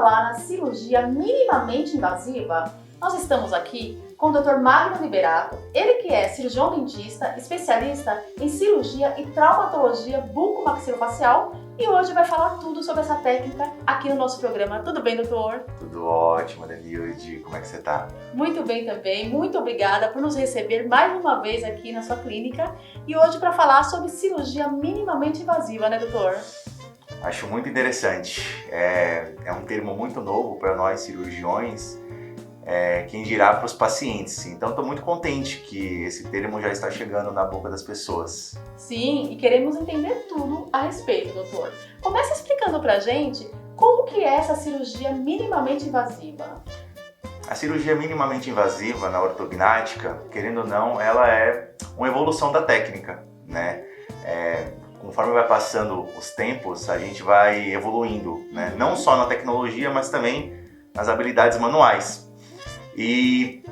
falar na cirurgia minimamente invasiva, nós estamos aqui com o Dr. Magno Liberato, ele que é cirurgião dentista, especialista em cirurgia e traumatologia bucomaxilofacial, e hoje vai falar tudo sobre essa técnica aqui no nosso programa. Tudo bem, doutor? Tudo ótimo, Danilde. Como é que você tá? Muito bem também. Muito obrigada por nos receber mais uma vez aqui na sua clínica e hoje para falar sobre cirurgia minimamente invasiva, né, doutor? Acho muito interessante. É um termo muito novo para nós cirurgiões, quem dirá para os pacientes. Então, estou muito contente que esse termo já está chegando na boca das pessoas. Sim, e queremos entender tudo a respeito, doutor. Comece explicando para a gente como que é essa cirurgia minimamente invasiva. A cirurgia minimamente invasiva na ortognática, querendo ou não, ela é uma evolução da técnica, né? Conforme vai passando os tempos, a gente vai evoluindo, né? Não só na tecnologia, mas também nas habilidades manuais. E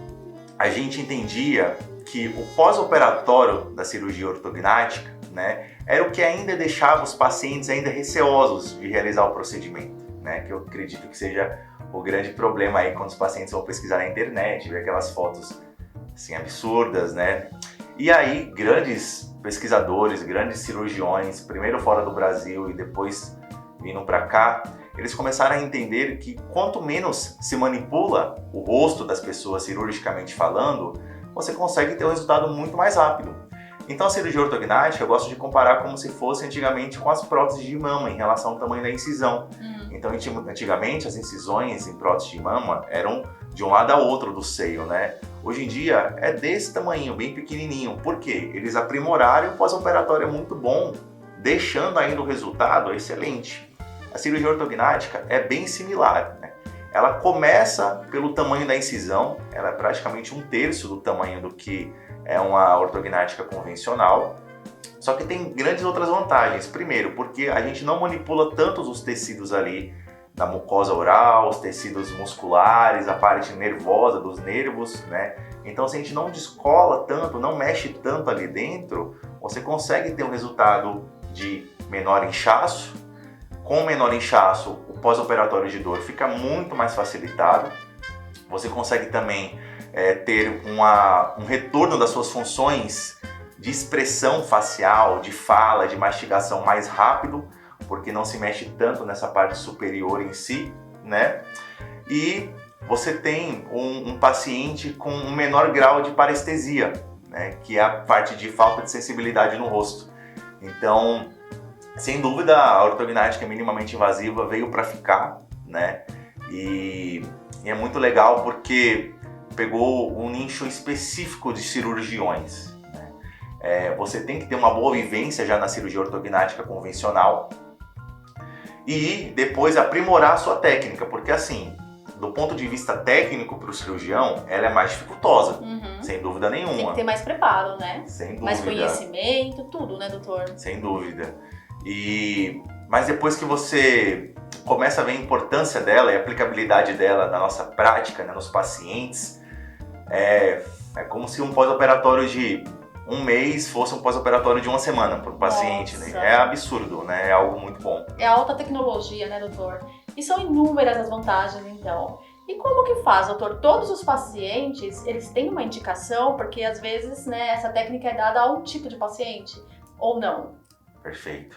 a gente entendia que o pós-operatório da cirurgia ortognática, né, era o que ainda deixava os pacientes ainda receosos de realizar o procedimento, né? Que eu acredito que seja o grande problema aí quando os pacientes vão pesquisar na internet, ver aquelas fotos assim absurdas, né? E aí grandes pesquisadores, grandes cirurgiões, primeiro fora do Brasil e depois vindo para cá, eles começaram a entender que quanto menos se manipula o rosto das pessoas cirurgicamente falando, você consegue ter um resultado muito mais rápido. Então a cirurgia ortognática eu gosto de comparar como se fosse antigamente com as próteses de mama em relação ao tamanho da incisão. Então antigamente as incisões em prótese de mama eram de um lado a outro do seio, né? Hoje em dia é desse tamanho, bem pequenininho. Por quê? Eles aprimoraram e o pós-operatório é muito bom, deixando ainda o resultado excelente. A cirurgia ortognática é bem similar, né? Ela começa pelo tamanho da incisão, ela é praticamente 1/3 do tamanho do que é uma ortognática convencional, só que tem grandes outras vantagens. Primeiro, porque a gente não manipula tantos os tecidos ali da mucosa oral, os tecidos musculares, a parte nervosa dos nervos, né? Então, se a gente não descola tanto, não mexe tanto ali dentro, você consegue ter um resultado de menor inchaço. Com menor inchaço, o pós-operatório de dor fica muito mais facilitado. Você consegue também ter um retorno das suas funções de expressão facial, de fala, de mastigação mais rápido, porque não se mexe tanto nessa parte superior em si, né? E você tem um paciente com um menor grau de parestesia, né? Que é a parte de falta de sensibilidade no rosto. Então, sem dúvida, a ortognática minimamente invasiva veio para ficar, né? E é muito legal porque pegou um nicho específico de cirurgiões, né? Você tem que ter uma boa vivência já na cirurgia ortognática convencional e depois aprimorar a sua técnica, porque assim, do ponto de vista técnico para o cirurgião, ela é mais dificultosa, sem dúvida nenhuma. Tem que ter mais preparo, né? Sem dúvida. Mais conhecimento, tudo, né, doutor? Sem dúvida. Mas depois que você começa a ver a importância dela e a aplicabilidade dela na nossa prática, né, nos pacientes, é como se um pós-operatório de um mês fosse um pós-operatório de uma semana para o paciente, né? É absurdo, né? É algo muito bom. É alta tecnologia, né, doutor? E são inúmeras as vantagens, então. E como que faz, doutor? Todos os pacientes, eles têm uma indicação, porque às vezes, né, essa técnica é dada a um tipo de paciente, ou não? Perfeito.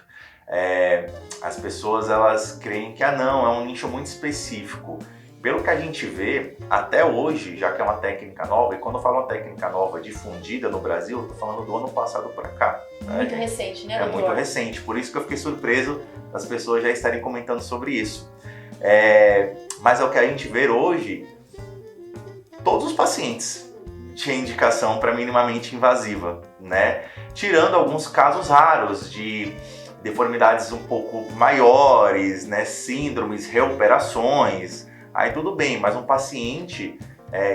As pessoas, elas creem que não, é um nicho muito específico. Pelo que a gente vê, até hoje, já que é uma técnica nova, e quando eu falo uma técnica nova difundida no Brasil, eu tô falando do ano passado para cá. Muito recente, né, doutor? É muito recente, por isso que eu fiquei surpreso das pessoas já estarem comentando sobre isso. Mas é o que a gente vê hoje, todos os pacientes tinham indicação para minimamente invasiva, né? Tirando alguns casos raros de deformidades um pouco maiores, né? Síndromes, reoperações, aí tudo bem, mas um paciente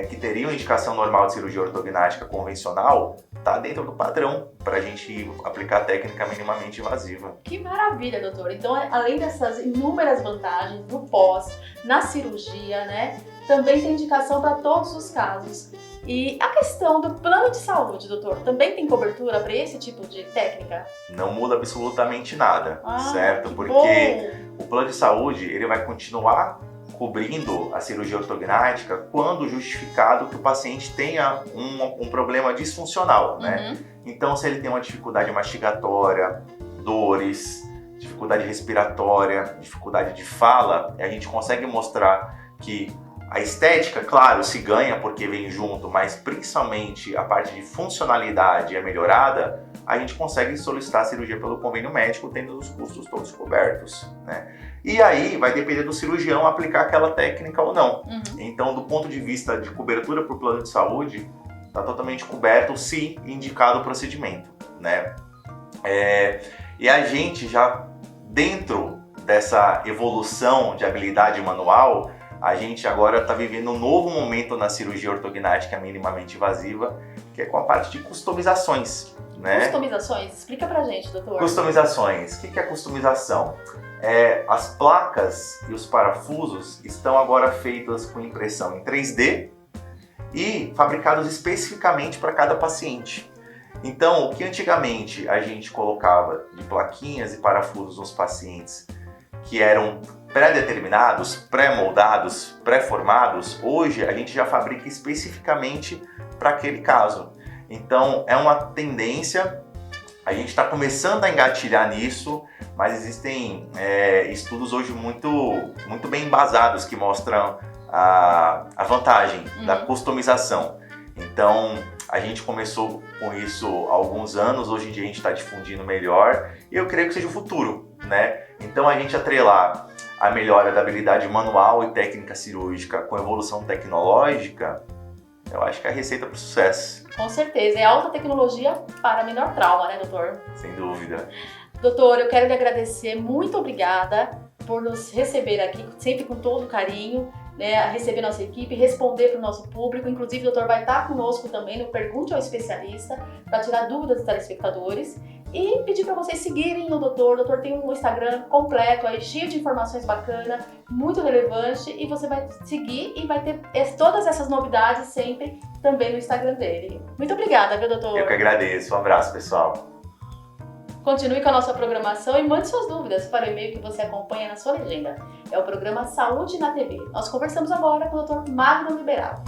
que teria uma indicação normal de cirurgia ortognática convencional está dentro do padrão para a gente aplicar a técnica minimamente invasiva. Que maravilha, doutor! Então, além dessas inúmeras vantagens no pós, na cirurgia, né, também tem indicação para todos os casos. E a questão do plano de saúde, doutor, também tem cobertura para esse tipo de técnica? Não muda absolutamente nada, certo? Porque bom. o plano de saúde ele vai continuar cobrindo a cirurgia ortognática quando justificado que o paciente tenha um problema disfuncional, né? Então, se ele tem uma dificuldade mastigatória, dores, dificuldade respiratória, dificuldade de fala, a gente consegue mostrar que a estética, claro, se ganha porque vem junto, mas principalmente a parte de funcionalidade é melhorada, a gente consegue solicitar a cirurgia pelo convênio médico tendo os custos todos cobertos, né? E aí vai depender do cirurgião aplicar aquela técnica ou não. Então, do ponto de vista de cobertura por plano de saúde, está totalmente coberto se indicado o procedimento, né? E a gente já, dentro dessa evolução de habilidade manual, a gente agora está vivendo um novo momento na cirurgia ortognática minimamente invasiva, que é com a parte de customizações, né? Customizações? Explica pra gente, doutor. Customizações. O que é customização? As placas e os parafusos estão agora feitos com impressão em 3D e fabricados especificamente para cada paciente. Então, o que antigamente a gente colocava de plaquinhas e parafusos nos pacientes que eram pré-determinados, pré-moldados, pré-formados, hoje a gente já fabrica especificamente para aquele caso. Então, é uma tendência, a gente está começando a engatilhar nisso, mas existem estudos hoje muito bem embasados que mostram a vantagem da customização. Então, a gente começou com isso há alguns anos, hoje em dia a gente está difundindo melhor e eu creio que seja o futuro, né? Então, a gente atrelar a melhora da habilidade manual e técnica cirúrgica com evolução tecnológica, eu acho que é a receita para o sucesso. Com certeza, é alta tecnologia para menor trauma, né, doutor? Sem dúvida. Doutor, eu quero lhe agradecer, muito obrigada por nos receber aqui, sempre com todo carinho, né, receber nossa equipe, responder para o nosso público. Inclusive, o doutor vai estar conosco também no Pergunte ao Especialista, para tirar dúvidas dos telespectadores. E pedir para vocês seguirem o doutor. O doutor tem um Instagram completo, aí, cheio de informações bacanas, muito relevante, e você vai seguir e vai ter todas essas novidades sempre também no Instagram dele. Muito obrigada, viu, doutor? Eu que agradeço. Um abraço, pessoal. Continue com a nossa programação e mande suas dúvidas para o e-mail que você acompanha na sua legenda. É o programa Saúde na TV. Nós conversamos agora com o Dr. Magno Liberato.